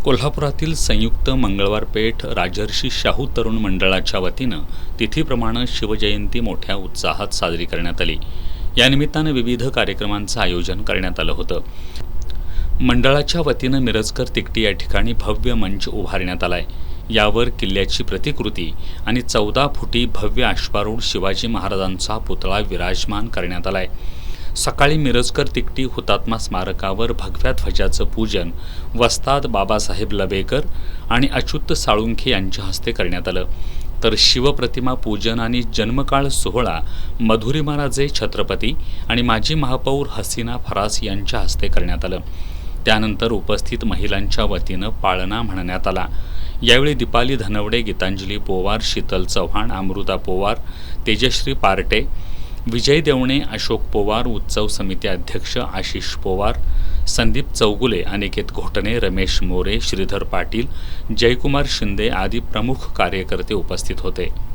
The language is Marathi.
कोल्हापुरातील संयुक्त मंगळवार पेठ राजर्षी शाहू तरुण मंडळाच्या वतीनं तिथीप्रमाणे शिवजयंती मोठ्या उत्साहात साजरी करण्यात आली। या निमित्तानं विविध कार्यक्रमांचं आयोजन करण्यात आलं होतं। मंडळाच्या वतीनं मिरजकर तिकटी या ठिकाणी भव्य मंच उभारण्यात आलाय। यावर किल्ल्याची प्रतिकृती आणि 14 फुटी भव्य अश्वारूढ शिवाजी महाराजांचा पुतळा विराजमान करण्यात आलाय। सकाळी मिरजकर तिकटी हुतात्मा स्मारकावर भगव्या ध्वजाचं पूजन वस्ताद बाबासाहेब लवेकर आणि अच्युत साळुंखे यांच्या हस्ते करण्यात आलं, तर शिवप्रतिमा पूजन आणि जन्मकाळ सोहळा मधुरिमा राजे छत्रपती आणि माजी महापौर हसीना फरास यांच्या हस्ते करण्यात आलं। त्यानंतर उपस्थित महिलांच्या वतीनं पाळणा म्हणण्यात आला। यावेळी दीपाली धनवडे, गीतांजली पोवार, शीतल चव्हाण, अमृता पोवार, तेजश्री पार्टे, विजय देवणे, अशोक पोवार, उत्सव समिती अध्यक्ष आशिष पोवार, संदीप चौगुले, अनिकेत घोटणे, रमेश मोरे, श्रीधर पाटील, जयकुमार शिंदे आदी प्रमुख कार्यकर्ते उपस्थित होते।